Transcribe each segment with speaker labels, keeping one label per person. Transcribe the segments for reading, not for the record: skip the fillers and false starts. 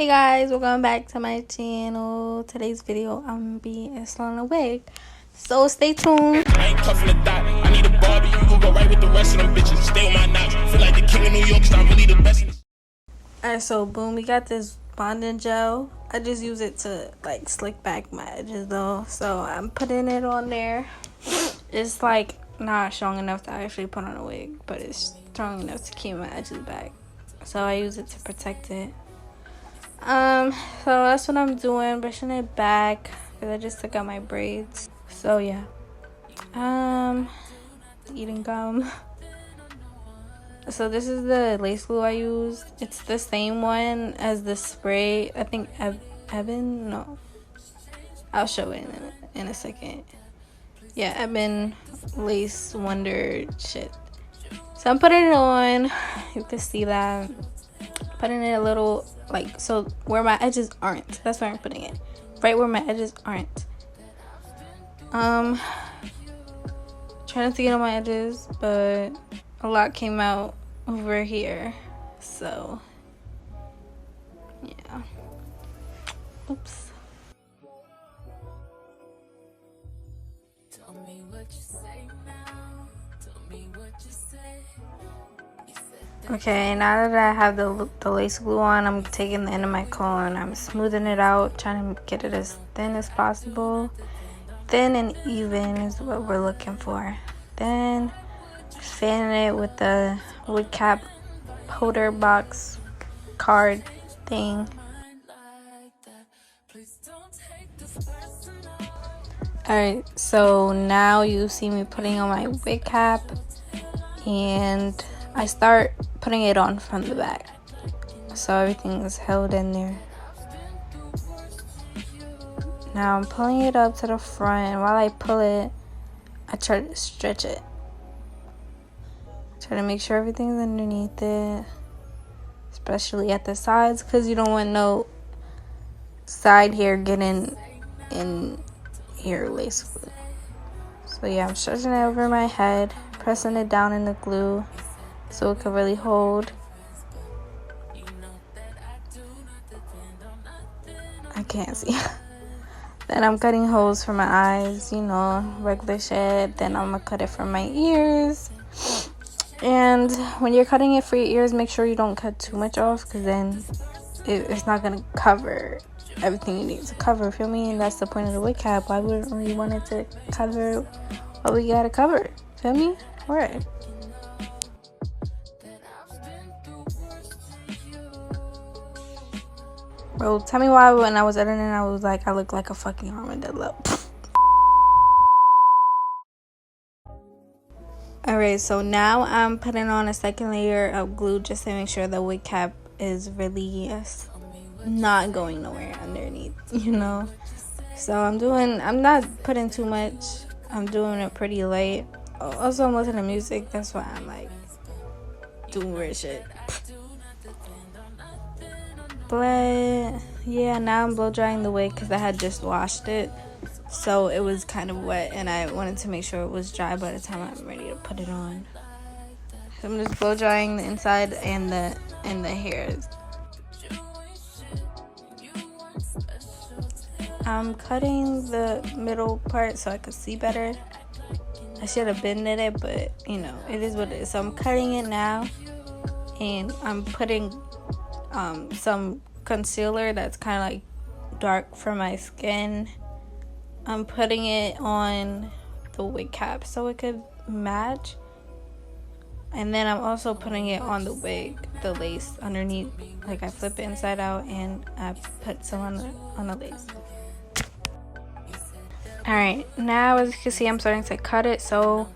Speaker 1: Hey guys, welcome back to my channel. Today's video I'm gonna be installing a wig, so stay tuned.
Speaker 2: I ain't cuffing the dot. I need a Barbie. You can go right with the rest of them bitches. Stay on my notch. Feel like the king of New York, 'cause I'm really the best.
Speaker 1: Alright, so boom, we got this bonding gel. I just use it to like slick back my edges though, so I'm putting it on there. It's like not strong enough to actually put on a wig, but it's strong enough to keep my edges back, so I use it to protect it. So that's what I'm doing, brushing it back because I just took out my braids. So yeah, eating gum. So this is the lace glue I used. It's the same one as the spray. I think Ebin. No, I'll show it in a second. Yeah, Ebin lace wonder shit. So I'm putting it on. You can see that. Putting it a little like so where my edges aren't. That's where I'm putting it. Right where my edges aren't. Trying to get on my edges, but a lot came out over here. So yeah. Oops.
Speaker 3: Tell me what you say now. Tell me what you say.
Speaker 1: Okay, now that I have the lace glue on, I'm taking the end of my comb, I'm smoothing it out, trying to get it as thin as possible. Thin and even is what we're looking for. Then fanning it with the wood cap holder box card thing. Alright, so now you see me putting on my wig cap, and I start putting it on from the back, so everything is held in there. Now I'm pulling it up to the front, and while I pull it, I try to stretch it. Try to make sure everything's underneath it, especially at the sides, because you don't want no side hair getting in your lace glue. So yeah, I'm stretching it over my head, pressing it down in the glue so it can really hold. I can't see. Then I'm cutting holes for my eyes, you know, regular shit. Then I'm gonna cut it for my ears. And when you're cutting it for your ears, make sure you don't cut too much off, because then it's not gonna cover everything you need to cover. Feel me? And that's the point of the wig cap. Why wouldn't we want it to cover what we gotta cover? Feel me? Alright. Bro, tell me why when I was editing I was like I look like a fucking armadillo. Alright, so now I'm putting on a second layer of glue just to make sure the wig cap is really not going nowhere underneath, you know. So I'm not putting too much. I'm doing it pretty light. Also, I'm listening to music. That's why I'm like doing weird shit. But yeah, now I'm blow drying the wig because I had just washed it, so it was kind of wet, and I wanted to make sure it was dry by the time I'm ready to put it on. So I'm just blow drying the inside and the hairs. I'm cutting the middle part so I could see better. I should have bended it, but you know, it is what it is. So I'm cutting it now, and I'm putting some concealer that's kind of like dark for my skin. I'm putting it on the wig cap so it could match, and then I'm also putting it on the wig, the lace underneath. Like I flip it inside out and I put some on the lace. Alright, now as you can see I'm starting to cut it, so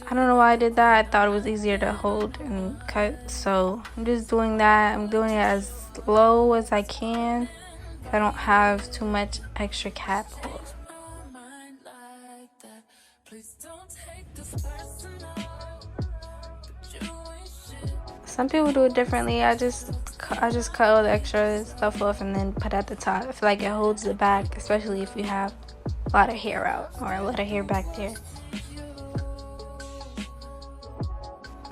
Speaker 1: I don't know why I did that. I thought it was easier to hold and cut, so I'm just doing that. I'm doing it as low as I can. I don't have too much extra cap hold. Some people do it differently. I just cut all the extra stuff off and then put it at the top. I feel like it holds it back, especially if you have a lot of hair out or a lot of hair back there.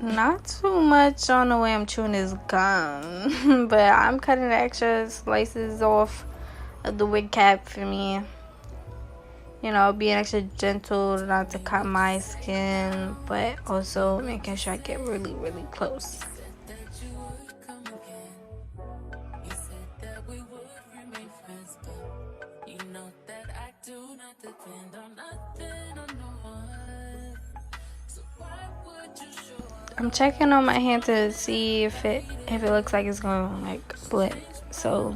Speaker 1: not too much on the way I'm chewing this gum, but I'm cutting the extra slices off of the wig cap for me. You know, being extra gentle not to cut my skin, but also making sure I get really, really close. I'm checking on my hand to see if it looks like it's going to like blend. So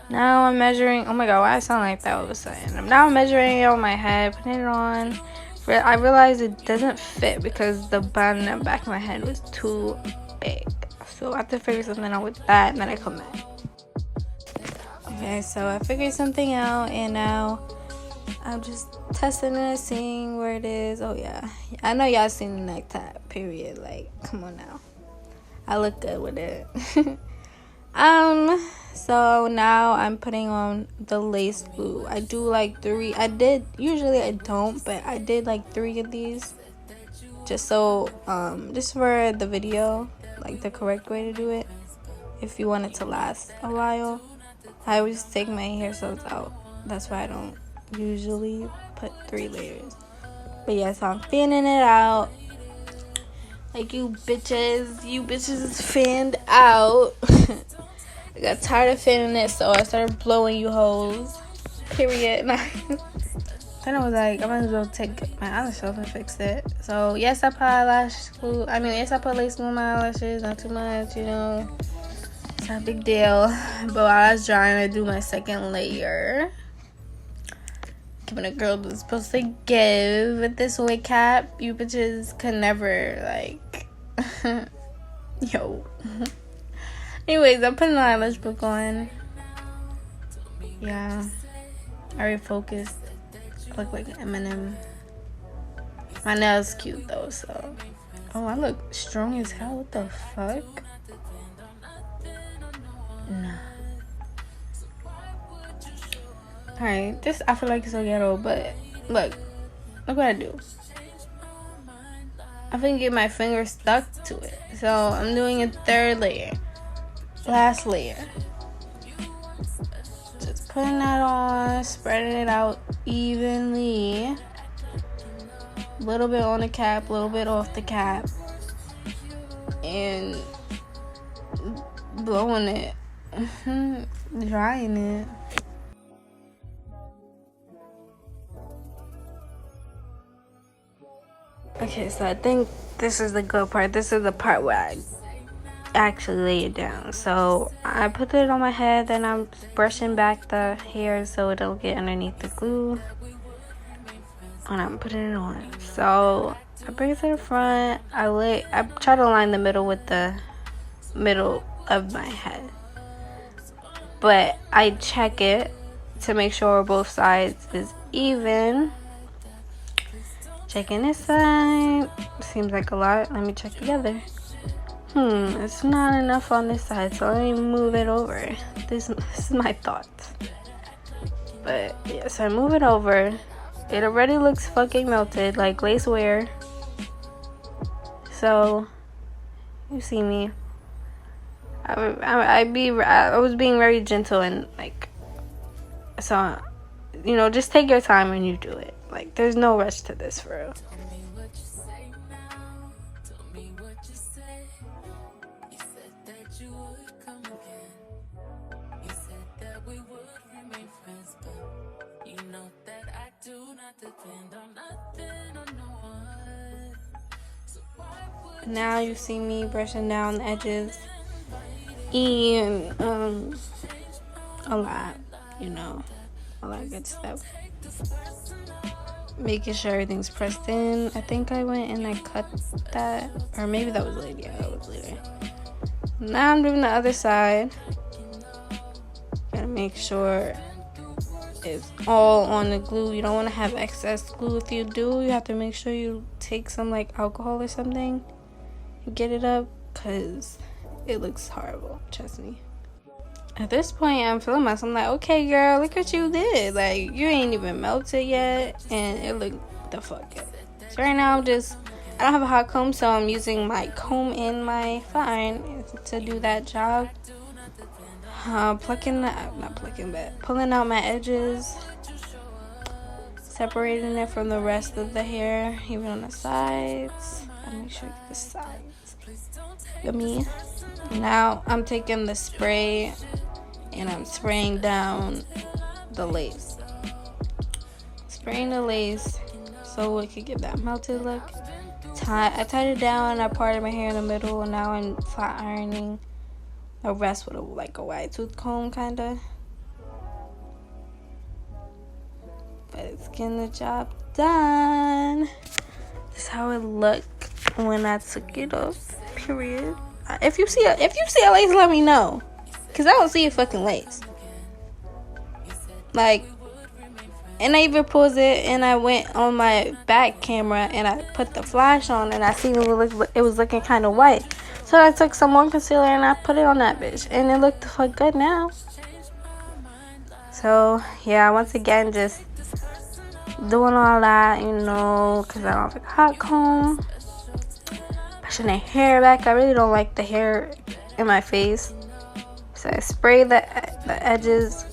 Speaker 1: now I'm measuring. Oh my god, why I sound like that all of a sudden? Now I'm measuring it on my head, putting it on. I realized it doesn't fit because the bun in the back of my head was too big. So I have to figure something out with that, and then I come back. Okay, so I figured something out, and now I'm just testing it, seeing where it is. Oh yeah, I know y'all seen the necktie, period. Like, come on now, I look good with it. So now I'm putting on the lace glue. I do like 3. Usually I don't, but I did like 3 of these just so just for the video, like the correct way to do it if you want it to last a while. I always take my hair cells out, that's why I don't usually put 3 layers. But yeah, so I'm fanning it out like you bitches is fanned out. I got tired of fanning it, so I started blowing you hoes, period. Then I was like, I might as well take my eyelash off and fix it. So yes, I put eyelash glue. Yes, I put lace glue on my eyelashes, not too much, you know, it's not a big deal. But while I was drying, I do my second layer, giving a girl that's supposed to give with this wig cap. You bitches can never, like, yo. Anyways, I'm putting an eyelash book on. Yeah, I already focused. I look like Eminem. My nails cute though, so. Oh, I look strong as hell. What the fuck? Nah. Alright, this I feel like it's so ghetto, but look what I do. I think get my finger stuck to it, so I'm doing a 3rd layer. Last layer. Just putting that on, spreading it out evenly. A little bit on the cap, a little bit off the cap, and blowing it, drying it. Okay, so I think this is the good part. This is the part where I actually lay it down. So I put it on my head, then I'm brushing back the hair so it'll get underneath the glue, and I'm putting it on. So I bring it to the front. I try to line the middle with the middle of my head, but I check it to make sure both sides is even. Checking this side, seems like a lot. Let me check the other. It's not enough on this side, so let me move it over. This is my thoughts. But yeah, so I move it over. It already looks fucking melted, like lace wear. So you see me. I was being very gentle and like, so you know, just take your time when you do it. Like, there's no rush to this, for real. Now you see me brushing down the edges and a lot, you know, all that good stuff. Making sure everything's pressed in. I think I went and I cut that, or maybe that was later. Yeah, that was later. Now I'm doing the other side. Gotta make sure it's all on the glue. You don't want to have excess glue. If you do, you have to make sure you take some like alcohol or something and get it up, because it looks horrible, trust me. At this point, I'm feeling myself. I'm like, okay, girl, look what you did. Like, you ain't even melted yet, and it looked the fuck good. So right now, I I don't have a hot comb, so I'm using my comb in my flat iron to do that job. Pulling out my edges, separating it from the rest of the hair, even on the sides. Let me show you the sides. Yummy. Now I'm taking the spray and I'm spraying down the lace. Spraying the lace so it could give that melted look. I tied it down. I parted my hair in the middle, and now I'm flat ironing the rest with like a wide tooth comb, kinda. But it's getting the job done. This is how it looked when I took it off. Period. If you see a lace, let me know, cause I don't see a fucking lace. Like, and I even paused it, and I went on my back camera and I put the flash on, and I seen it was looking kind of white. So I took some more concealer and I put it on that bitch, and it looked the fuck good now. So yeah, once again, just doing all that, you know, cause I don't have a hot comb. Pushing the hair back. I really don't like the hair in my face, so I spray the edges,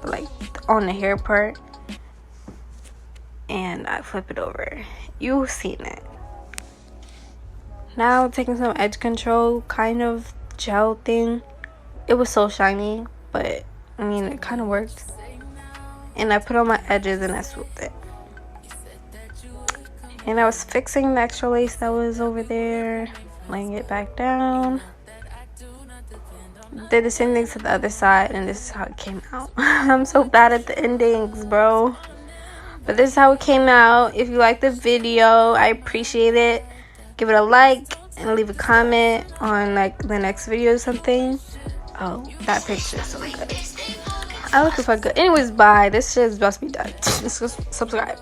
Speaker 1: like on the hair part, and I flip it over. You've seen it. Now I'm taking some edge control kind of gel thing. It was so shiny, but I mean, it kind of worked. And I put on my edges and I swooped it. And I was fixing the extra lace that was over there, laying it back down. Did the same thing to the other side, and this is how it came out. I'm so bad at the endings, bro. But this is how it came out. If you like the video, I appreciate it. Give it a like and leave a comment on like the next video or something. Oh, that picture is so good. I look so good. Anyways, bye. This shit is about to be done. Just subscribe.